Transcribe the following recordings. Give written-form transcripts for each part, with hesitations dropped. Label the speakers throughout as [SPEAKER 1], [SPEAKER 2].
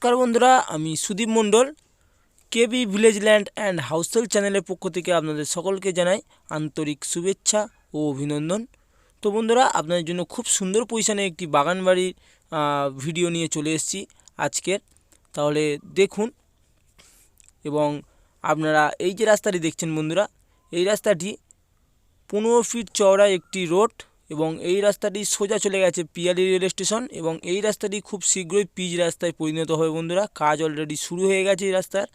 [SPEAKER 1] নমস্কার বন্ধুরা, আমি সুদীপ মণ্ডল। কেবি ভিলেজ ল্যান্ড অ্যান্ড হাউসেল চ্যানেলের পক্ষ থেকে আপনাদের সকলকে জানাই আন্তরিক শুভেচ্ছা ও অভিনন্দন। তো বন্ধুরা, আপনাদের জন্য খুব সুন্দর পজিশনে একটি বাগান বাড়ির ভিডিও নিয়ে চলে এসেছি আজকের। তাহলে দেখুন, এবং আপনারা এই যে রাস্তাটি দেখছেন বন্ধুরা, এই রাস্তাটি 15 ফিট চওড়া একটি রোড, এবং এই রাস্তাটি সোজা চলে গেছে পিয়ালি রেল স্টেশন, এবং এই রাস্তাটি খুব শীঘ্রই পিচ রাস্তায় পরিণত হবে বন্ধুরা। কাজ অলরেডি শুরু হয়ে গেছে এই রাস্তার,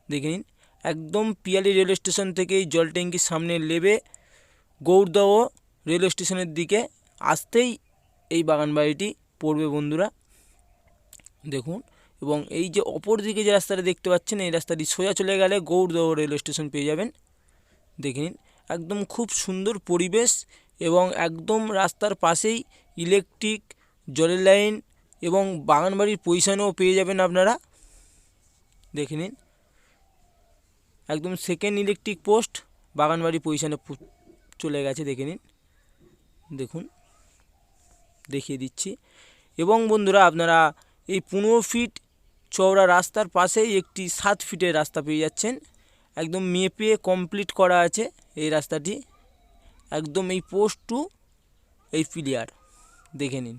[SPEAKER 1] দেখে নিন। একদম পিয়ালি রেল স্টেশন থেকেই জল ট্যাঙ্কির সামনে নেমে গৌড়দহ রেল স্টেশনের দিকে আসতেই এই বাগান বাড়িটি পড়বে বন্ধুরা, দেখুন। এবং এই যে অপর দিকে যে রাস্তাটা দেখতে পাচ্ছেন, এই রাস্তাটি সোজা চলে গেলে গৌড়দহ রেল স্টেশন পেয়ে যাবেন, দেখে নিন। একদম খুব সুন্দর পরিবেশ, এবং একদম রাস্তার পাশেই ইলেকট্রিক জলের লাইন এবং বাগানবাড়ির পজিশনও পেয়ে যাবেন আপনারা, দেখে নিন। একদম সেকেন্ড ইলেকট্রিক পোস্ট বাগানবাড়ি পজিশনে চলে গেছে, দেখে নিন, দেখুন, দেখিয়ে দিচ্ছি। এবং বন্ধুরা, আপনারা এই 15 ফিট চওড়া রাস্তার পাশেই একটি 7 ফিটের রাস্তা পেয়ে যাচ্ছেন। একদম মেপে কমপ্লিট করা আছে এই রাস্তাটি, একদম এই পোস্ট টু এই পিলিয়ার, দেখে নিন।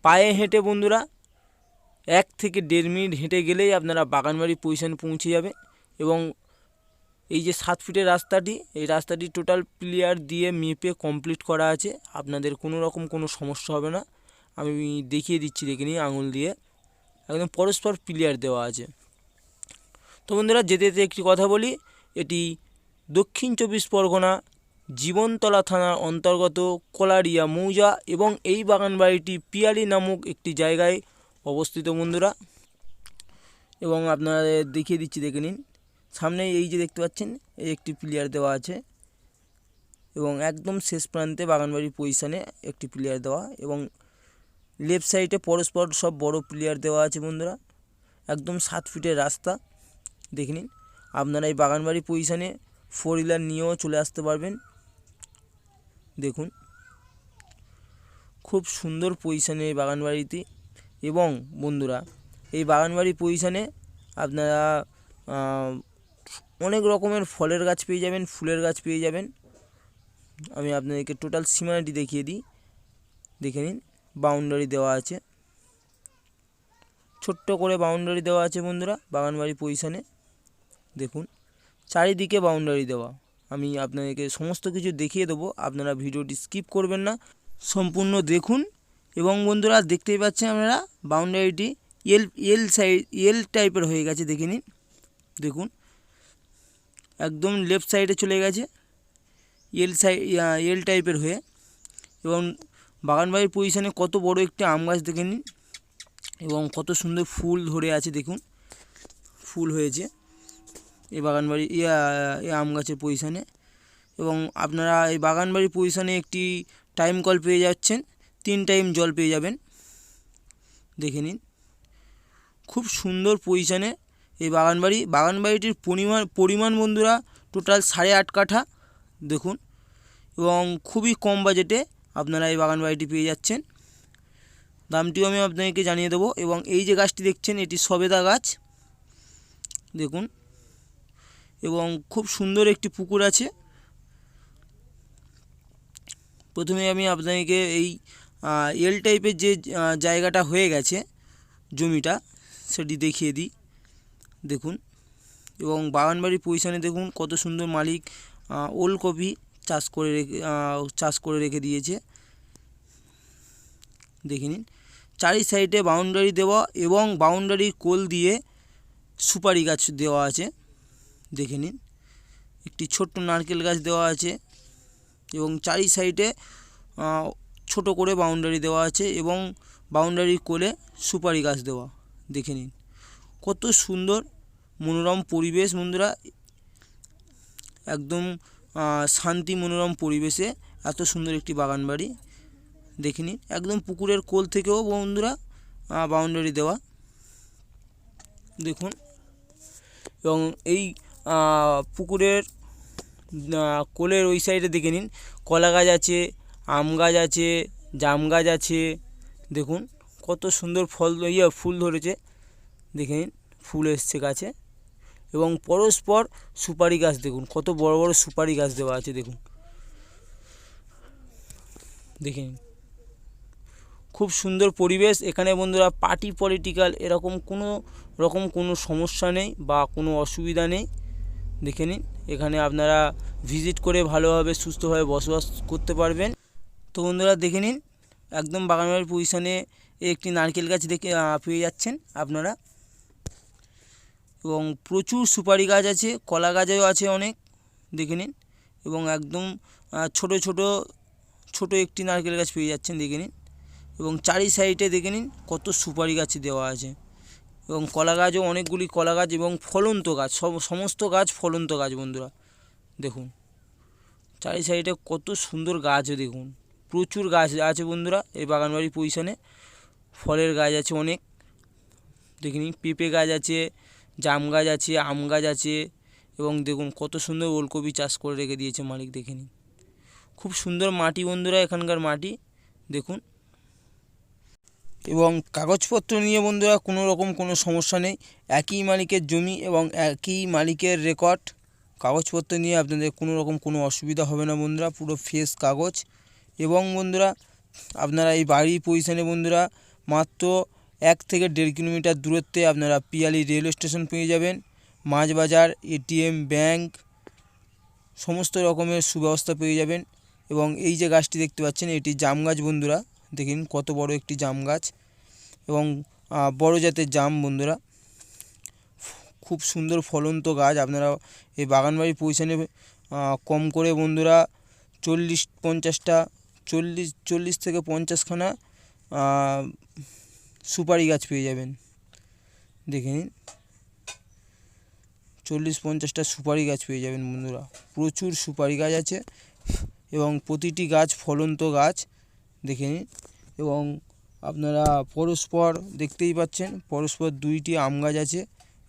[SPEAKER 1] পায়ে হেঁটে বন্ধুরা 1 থেকে 1.5 মিনিট হেঁটে গেলেই আপনারা বাগানবাড়ি পজিশনে পৌঁছে যাবে। এবং এই যে 7 ফিটের রাস্তাটি, এই রাস্তাটি টোটাল পিলিয়ার দিয়ে মেপে কমপ্লিট করা আছে, আপনাদের কোনো রকম কোনো সমস্যা হবে না। আমি দেখিয়ে দিচ্ছি, দেখে নিন, আঙুল দিয়ে একদম পরস্পর পিলিয়ার দেওয়া আছে। তো বন্ধুরা, যেতে যেতে একটি কথা বলি, এটি দক্ষিণ 24 পরগনা জীবনতলা থানার অন্তর্গত কলারিয়া মৌজা, এবং এই বাগান বাড়িটি পিয়ালি নামক একটি জায়গায় অবস্থিত বন্ধুরা। এবং আপনারা দেখিয়ে দিচ্ছি, দেখে নিন। সামনে এই যে দেখতে পাচ্ছেন, এই একটি প্লেয়ার দেওয়া আছে, এবং একদম শেষ প্রান্তে বাগানবাড়ির পজিশনে একটি প্লেয়ার দেওয়া, এবং লেফট সাইডে পরস্পর সব বড় প্লেয়ার দেওয়া আছে বন্ধুরা। একদম 7 ফিটের রাস্তা, দেখে নিন। আপনারা এই বাগানবাড়ির পজিশনে 4 হুইলার নিয়েও চলে আসতে পারবেন, দেখুন। খুব সুন্দর পজিশনে এই বাগানবাড়িটি। এবং বন্ধুরা, এই বাগানবাড়ির পজিশনে আপনারা অনেক রকমের ফলের গাছ পেয়ে যাবেন, ফুলের গাছ পেয়ে যাবেন। আমি আপনাদেরকে টোটাল সীমানাটি দেখিয়ে দিই, দেখে নিন। বাউন্ডারি দেওয়া আছে, ছোট্ট করে বাউন্ডারি দেওয়া আছে বন্ধুরা বাগানবাড়ির পজিশনে, দেখুন। চারিদিকে বাউন্ডারি দেওয়া। আমি আপনাদেরকে সমস্ত কিছু দেখিয়ে দেবো, আপনারা ভিডিওটি স্কিপ করবেন না, সম্পূর্ণ দেখুন। এবং বন্ধুরা, দেখতেই পাচ্ছেন আপনারা বাউন্ডারিটি এল টাইপের হয়ে গেছে, দেখে নিন, দেখুন। একদম লেফট সাইডে চলে গেছে এল টাইপের হয়ে। এবং বাগানবাড়ির পজিশনে কত বড় একটি আম গাছ, দেখে নিন, এবং কত সুন্দর ফুল ধরে আছে, দেখুন, ফুল হয়েছে এই বাগানবাড়ি এই আম গাছের পজিশনে। এবং আপনারা এই বাগানবাড়ির পজিশনে একটি টাইম কল পেয়ে যাচ্ছেন, 3 টাইম জল পেয়ে যাবেন, দেখে নিন। খুব সুন্দর পজিশনে এই বাগানবাড়িটির পরিমাণ বন্ধুরা টোটাল 8.5 কাঠা, দেখুন। এবং খুবই কম বাজেটে আপনারা এই বাগানবাড়িটি পেয়ে যাচ্ছেন। দামটিও আমি আপনাদেরকে জানিয়ে দেবো। এবং এই যে গাছটি দেখছেন, এটি সবেদা গাছ, দেখুন। এবং খুব সুন্দর একটি পুকুর আছে। প্রথমে আমি আপনাদেরকে এই এল টাইপের যে জায়গাটা হয়ে গেছে জমিটা, সেটি দেখিয়ে দিই, দেখুন। এবং বাগানবাড়ির পজিশনে দেখুন কত সুন্দর মালিক ওলকপি চাষ করে রেখে দিয়েছে, দেখে নিন। চারি সাইডে বাউন্ডারি দেওয়া, এবং বাউন্ডারির কোল দিয়ে সুপারি গাছ দেওয়া আছে, দেখে নিন। একটি ছোট্ট নারকেল গাছ দেওয়া আছে, এবং চারি সাইডে ছোট করে বাউন্ডারি দেওয়া আছে, এবং বাউন্ডারির কোলে সুপারি গাছ দেওয়া, দেখে নিন। কত সুন্দর মনোরম পরিবেশ বন্ধুরা, একদম শান্তি মনোরম পরিবেশে এত সুন্দর একটি বাগানবাড়ি, দেখে নিন। একদম পুকুরের কোল থেকেও বন্ধুরা বাউন্ডারি দেওয়া, দেখুন। এবং এই পুকুরের কোলের ওই সাইডে দেখে নিন, কলা গাছ আছে, আম গাছ আছে, জাম গাছ আছে, দেখুন। কত সুন্দর ফুল ধরেছে, দেখে নিন ফুল এসছে গাছে। এবং পরস্পর সুপারি গাছ দেখুন, কত বড় বড় সুপারি গাছ দেওয়া আছে দেখুন, দেখে নিন। খুব সুন্দর পরিবেশ এখানে বন্ধুরা। পার্টি পলিটিক্যাল এরকম কোনো সমস্যা নেই বা কোনো অসুবিধা নেই, দেখে নিন। এখানে আপনারা ভিজিট করে ভালোভাবে সুস্থভাবে বসবাস করতে পারবেন। তো বন্ধুরা দেখে নিন, একদম বাগানবাড়ির পজিশনে একটি নারকেল গাছ দেখে পেয়ে যাচ্ছেন আপনারা। এবং প্রচুর সুপারি গাছ আছে, কলা গাছও আছে অনেক, দেখে নিন। এবং একদম ছোট একটি নারকেল গাছ পেয়ে যাচ্ছেন, দেখে নিন। এবং চারি সাইডে দেখে নিন কত সুপারি গাছ দেওয়া আছে। এবং কলা গাছও অনেকগুলি কলা গাছ এবং ফলন্ত গাছ, সমস্ত গাছ ফলন্ত গাছ বন্ধুরা, দেখুন চারি সাইডে কত সুন্দর গাছও দেখুন। প্রচুর গাছ আছে বন্ধুরা এই বাগানবাড়ির পজিশনে। ফলের গাছ আছে অনেক, দেখে নিন। পেঁপে গাছ আছে, জাম গাছ আছে, আম গাছ আছে। এবং দেখুন কত সুন্দর ওলকপি চাষ করে রেখে দিয়েছে মালিক, দেখে নিন। খুব সুন্দর মাটি বন্ধুরা এখানকার মাটি, দেখুন। এবং কাগজপত্র নিয়ে বন্ধুরা কোনো সমস্যা নেই। একই মালিকের জমি এবং একই মালিকের রেকর্ড, কাগজপত্র নিয়ে আপনাদের কোনো অসুবিধা হবে না বন্ধুরা, পুরো ফ্রেশ কাগজ। এবং বন্ধুরা আপনারা এই বাড়ির পজিশনে বন্ধুরা মাত্র 1 থেকে 1.5 কিলোমিটার দূরত্বে আপনারা পিয়ালি রেলওয়ে স্টেশন পেয়ে যাবেন। মাছ বাজার, এটিএম, ব্যাংক, সমস্ত রকমের সুব্যবস্থা পেয়ে যাবেন। এবং এই যে গাছটি দেখতে পাচ্ছেন এটি জাম গাছ বন্ধুরা, দেখুন কত বড় একটি জাম গাছ এবং বড় জাতের জাম বন্ধুরা, খুব সুন্দর ফলন্ত গাছ। আপনারা এই বাগানবাড়ির পজিশনে কম করে বন্ধুরা 40 থেকে 50খানা সুপারি গাছ পেয়ে যাবেন, দেখে নিন। 40-50টা সুপারি গাছ পেয়ে যাবেন বন্ধুরা। প্রচুর সুপারি গাছ আছে এবং প্রতিটি গাছ ফলন্ত গাছ, দেখে নিন। এবং আপনারা পরস্পর দেখতেই পাচ্ছেন, পরস্পর 2টি আম গাছ আছে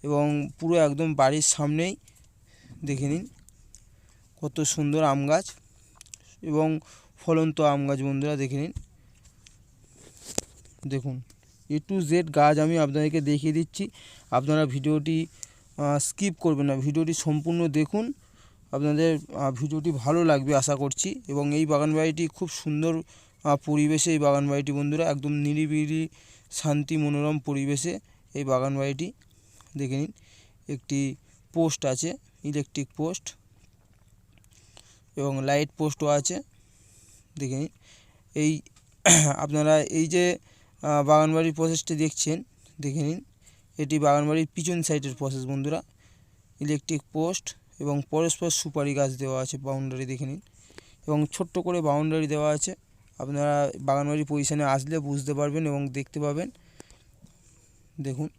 [SPEAKER 1] এবং পুরো একদম বাড়ির সামনেই, দেখে নিন কত সুন্দর আম গাছ এবং ফলন্ত আম গাছ বন্ধুরা, দেখে নিন। দেখুন A to Z গাছ আমি আপনাদেরকে দেখিয়ে দিচ্ছি, আপনারা ভিডিওটি স্কিপ করবেন না, ভিডিওটি সম্পূর্ণ দেখুন, আপনাদের ভিডিওটি ভালো লাগবে আশা করছি। এবং এই বাগানবাড়িটি খুব সুন্দর পরিবেশে, এই বাগানবাড়িটি বন্ধুরা একদম নিরিবিলি শান্তি মনোরম পরিবেশে এই বাগানবাড়িটি, দেখে নিন। একটি পোস্ট আছে, ইলেকট্রিক পোস্ট এবং লাইট পোস্টও আছে, দেখে নিন। এই আপনারা এই যে বাগানবাড়ির প্রসেসটি দেখছেন, দেখে নিন। এটি বাগানবাড়ির পিছন সাইডের প্রসেস বন্ধুরা, ইলেকট্রিক পোস্ট এবং পরস্পর সুপারি গাছ দেওয়া আছে বাউন্ডারি, দেখে নিন। এবং ছোট্ট করে বাউন্ডারি দেওয়া আছে, আপনারা বাগানবাড়ির পজিশনে আসলে বুঝতে পারবেন এবং দেখতে পাবেন, দেখুন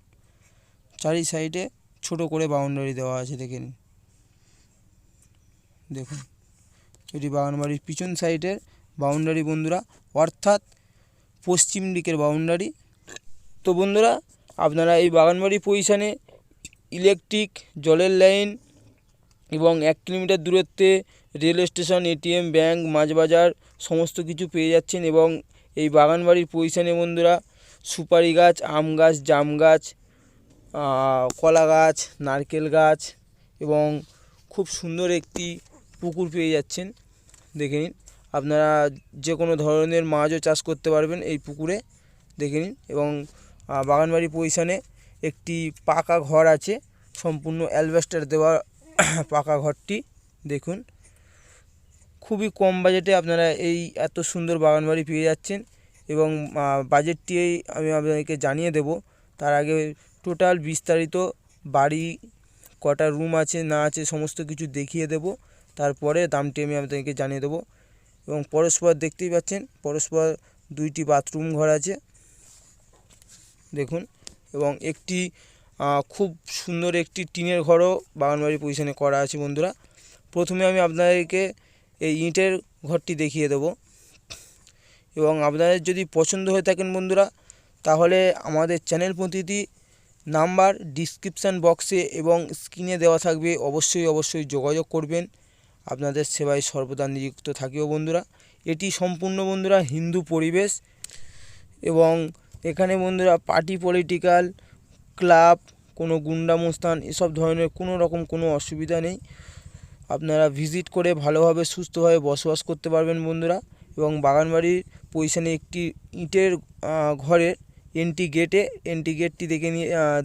[SPEAKER 1] চারি সাইডে ছোট করে বাউন্ডারি দেওয়া আছে, দেখে নিন। দেখুন এটি বাগানবাড়ির পিছন সাইডের বাউন্ডারি বন্ধুরা, অর্থাৎ পশ্চিম দিকের বাউন্ডারি। তো বন্ধুরা আপনারা এই বাগানবাড়ির পজিশনে ইলেকট্রিক, জলের লাইন এবং 1 কিলোমিটার দূরত্বে রেলওয়ে স্টেশন, এটিএম, ব্যাংক, মাছ বাজার সমস্ত কিছু পেয়ে যাচ্ছেন। এবং এই বাগানবাড়ির পজিশনে বন্ধুরা সুপারি গাছ, আম গাছ, জাম গাছ, কলা গাছ, নারকেল গাছ এবং খুব সুন্দর একটি পুকুর পেয়ে যাচ্ছেন, দেখে নিন। আপনারা যে কোনো ধরনের মাছও চাষ করতে পারবেন এই পুকুরে, দেখে নিন। এবং বাগানবাড়ির পজিশনে একটি পাকা ঘর আছে, সম্পূর্ণ অ্যালবেস্টার দেওয়া পাকা ঘরটি, দেখুন। খুবই কম বাজেটে আপনারা এই এত সুন্দর বাগানবাড়ি পেয়ে যাচ্ছেন। এবং বাজেটটি আমি আপনাদেরকে জানিয়ে দেব, তার আগে টোটাল বিস্তারিত বাড়ি কটা রুম আছে না আছে সমস্ত কিছু দেখিয়ে দেব, তারপরে দামটি আমি আপনাদেরকে জানিয়ে দেবো। এবং পরস্পর দেখতেই পাচ্ছেন, পরস্পর 2টি বাথরুম ঘর আছে, দেখুন। এবং একটি খুব সুন্দর একটি টিনের ঘরও বাগানবাড়ির পজিশনে করা আছে বন্ধুরা। প্রথমে আমি আপনাদেরকে এই ইটের ঘরটি দেখিয়ে দেব। এবং আপনাদের যদি পছন্দ হয়ে থাকেন বন্ধুরা, তাহলে আমাদের চ্যানেল প্রতিটি নাম্বার ডিসক্রিপশান বক্সে এবং স্ক্রিনে দেওয়া থাকবে, অবশ্যই যোগাযোগ করবেন, আপনাদের সেবায় সর্বদা নিযুক্ত থাকিও বন্ধুরা। এটি সম্পূর্ণ বন্ধুরা হিন্দু পরিবেশ এবং এখানে বন্ধুরা পার্টি পলিটিক্যাল ক্লাব, কোনো গুন্ডামস্তান এসব ধরনের কোনো রকম কোনো অসুবিধা নেই। আপনারা ভিজিট করে ভালোভাবে সুস্থভাবে বসবাস করতে পারবেন বন্ধুরা। এবং বাগানবাড়ির পজিশনে একটি ইটের ঘরের এন্ট্রি গেটটি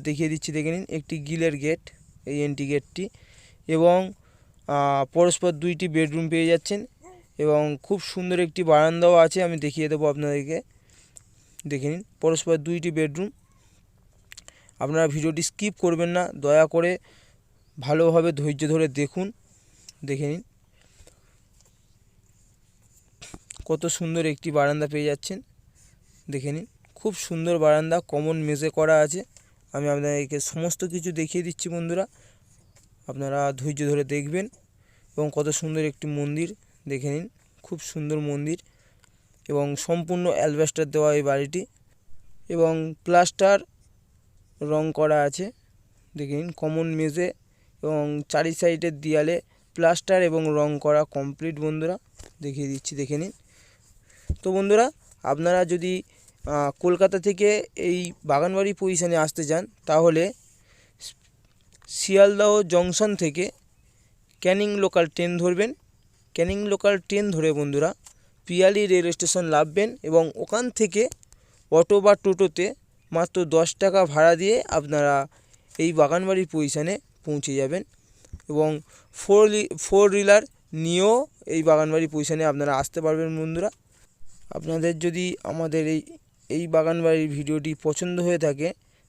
[SPEAKER 1] দেখিয়ে দিচ্ছি, দেখে নিন। একটি গিলের গেট, এই এন্ট্রি গেটটি, এবং পরস্পর 2টি বেডরুম পেয়ে যাচ্ছেন এবং খুব সুন্দর একটি বারান্দাও আছে, আমি দেখিয়ে দেবো আপনাদেরকে, দেখে নিন। পরস্পর 2টি বেডরুম। আপনারা ভিডিওটি স্কিপ করবেন না, দয়া করে ভালোভাবে ধৈর্য ধরে দেখুন, দেখে নিন। কত সুন্দর একটি বারান্দা পেয়ে যাচ্ছেন, দেখে নিন। খুব সুন্দর বারান্দা, কমন মেঝে করা আছে। আমি আপনাদেরকে সমস্ত কিছু দেখিয়ে দিচ্ছি বন্ধুরা, আপনারা ধৈর্য ধরে দেখবেন। এবং কত সুন্দর একটি মন্দির, দেখে নিন, খুব সুন্দর মন্দির। এবং সম্পূর্ণ অ্যালবেস্টার দেওয়া এই বাড়িটি, এবং প্লাস্টার রং করা আছে, দেখে নিন। কমন মেঝে এবং 4 সাইডের দেয়ালে প্লাস্টার এবং রং করা কমপ্লিট বন্ধুরা, দেখিয়ে দিচ্ছি, দেখে নিন। তো বন্ধুরা, আপনারা যদি কলকাতা থেকে এই বাগানবাড়ি পজিশনে আসতে চান, তাহলে শিয়ালদহ জংশন থেকে ক্যানিং লোকাল ট্রেন ধরবেন। ক্যানিং লোকাল ট্রেন ধরে বন্ধুরা পিয়ালি রেল স্টেশন নামবেন এবং ওখান থেকে অটো বা টোটোতে মাত্র 10 টাকা ভাড়া দিয়ে আপনারা এই বাগানবাড়ির পজিশনে পৌঁছে যাবেন। এবং ফোর হুইলার নিয়েও এই বাগানবাড়ি পজিশনে আপনারা আসতে পারবেন বন্ধুরা। আপনাদের যদি আমাদের এই বাগানবাড়ির ভিডিওটি পছন্দ হয়ে থাকে,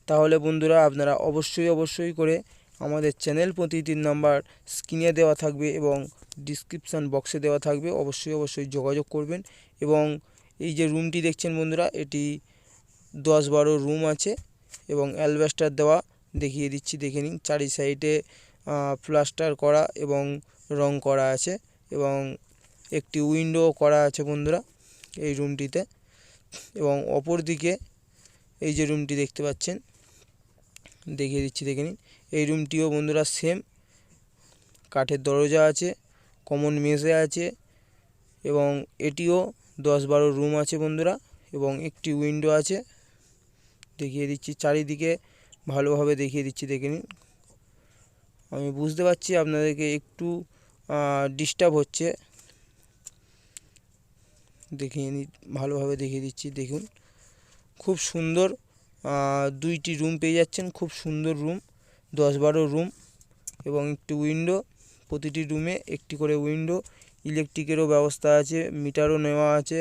[SPEAKER 1] তাহলে বন্ধুরা আপনারা অবশ্যই করে আমাদের চ্যানেল প্রতিটির নাম্বার স্ক্রিনে দেওয়া থাকবে এবং ডিসক্রিপশান বক্সে দেওয়া থাকবে, অবশ্যই যোগাযোগ করবেন। এবং এই যে রুমটি দেখছেন বন্ধুরা, এটি 10-12 রুম আছে এবং অ্যালবেস্টার দেওয়া, দেখিয়ে দিচ্ছি, দেখে নিন। 4 সাইডে প্লাস্টার করা এবং রং করা আছে, এবং একটি উইন্ডো করা আছে বন্ধুরা এই রুমটিতে। এবং অপর দিকে এই যে রুমটি দেখতে পাচ্ছেন, দেখিয়ে দিচ্ছি, দেখে নিন। এই রুমটিও বন্ধুরা সেম, কাঠের দরজা আছে, কমন মেঝে আছে, এবং এটিও 10-12 রুম আছে বন্ধুরা, এবং একটি উইন্ডো আছে, দেখিয়ে দিচ্ছি। চারিদিকে ভালোভাবে দেখিয়ে দিচ্ছি, দেখে নিন। আমি বুঝতে পারছি আপনাদেরকে একটু ডিস্টার্ব হচ্ছে, দেখিয়ে ভালোভাবে দেখিয়ে দিচ্ছি, দেখুন। খুব সুন্দর 2টি রুম পেয়ে যাচ্ছেন, খুব সুন্দর রুম, 10-12 রুম, এবং একটি উইন্ডো, প্রতিটি রুমে একটি করে উইন্ডো। ইলেকট্রিকেরও ব্যবস্থা আছে, মিটারও নেওয়া আছে,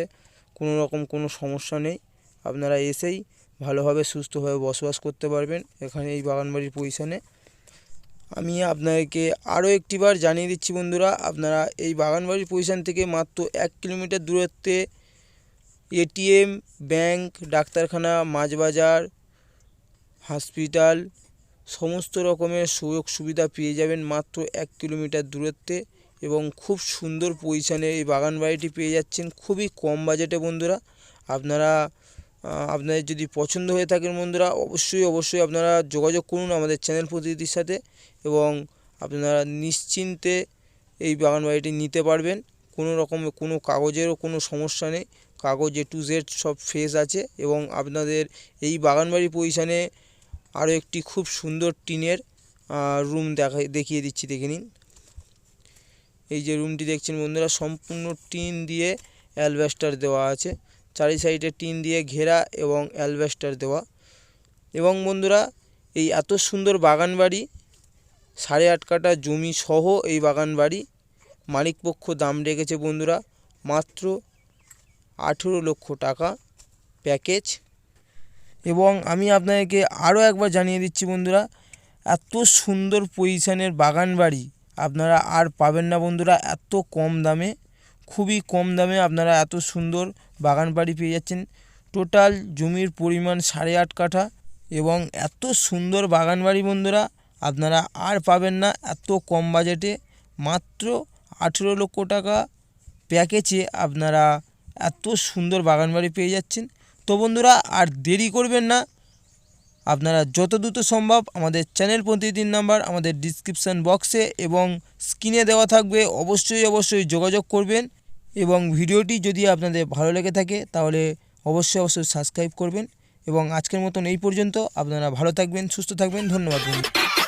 [SPEAKER 1] কোনো রকম কোনো সমস্যা নেই। আপনারা এসেই ভালোভাবে সুস্থভাবে বসবাস করতে পারবেন এখানে এই বাগানবাড়ির পজিশনে। আমি আপনাদেরকে আরও একটিবার জানিয়ে দিচ্ছি বন্ধুরা, আপনারা এই বাগানবাড়ির পজিশন থেকে মাত্র 1 কিলোমিটার দূরত্বে এটিএম, ব্যাংক, ডাক্তারখানা, মাছ বাজার, হসপিটাল, সমস্ত রকমের সুযোগ সুবিধা পেয়ে যাবেন মাত্র 1 কিলোমিটার দূরত্বে। এবং খুব সুন্দর পজিশনে এই বাগানবাড়িটি পেয়ে যাচ্ছেন খুবই কম বাজেটে বন্ধুরা। আপনাদের যদি পছন্দ হয়ে থাকেন বন্ধুরা, অবশ্যই আপনারা যোগাযোগ করুন আমাদের চ্যানেল প্রতিনিধির সাথে, এবং আপনারা নিশ্চিন্তে এই বাগানবাড়িটি নিতে পারবেন। কোনো রকমের কোনো কাগজেরও কোনো সমস্যা নেই, কাগজ A to Z সব ফ্রেশ আছে। এবং আপনাদের এই বাগানবাড়ি পজিশনে আরও একটি খুব সুন্দর টিনের রুম দেখিয়ে দিচ্ছি, দেখে নিন। এই যে রুমটি দেখছেন বন্ধুরা, সম্পূর্ণ টিন দিয়ে অ্যালবেস্টার দেওয়া আছে, 4 সাইডে টিন দিয়ে ঘেরা এবং অ্যালবেস্টার দেওয়া। এবং বন্ধুরা, এই এত সুন্দর বাগানবাড়ি, 8.5 কাঠা জমি সহ এই বাগানবাড়ি মালিকপক্ষ দাম রেখেছে বন্ধুরা মাত্র 18 লক্ষ টাকা প্যাকেজ। এবং আমি আপনাদেরকে আরও একবার জানিয়ে দিচ্ছি বন্ধুরা, এত সুন্দর পজিশনের বাগানবাড়ি আপনারা আর পাবেন না বন্ধুরা এত কম দামে। খুবই কম দামে আপনারা এত সুন্দর বাগানবাড়ি পেয়ে যাচ্ছেন। টোটাল জমির পরিমাণ 8.5 কাঠা, এবং এত সুন্দর বাগানবাড়ি বন্ধুরা আপনারা আর পাবেন না এত কম বাজেটে। মাত্র 18 লক্ষ টাকা প্যাকেজে আপনারা এত সুন্দর বাগানবাড়ি পেয়ে যাচ্ছেন। তো বন্ধুরা, আর দেরি করবেন না, আপনারা যত দ্রুত সম্ভব আমাদের চ্যানেল প্রতিনিধির নাম্বার আমাদের ডিসক্রিপশান বক্সে এবং স্ক্রিনে দেওয়া থাকবে, অবশ্যই যোগাযোগ করবেন। এবং ভিডিওটি যদি আপনাদের ভালো লেগে থাকে তাহলে অবশ্যই সাবস্ক্রাইব করবেন এবং আজকের মতন এই পর্যন্ত। আপনারা ভালো থাকবেন, সুস্থ থাকবেন। ধন্যবাদ বন্ধু।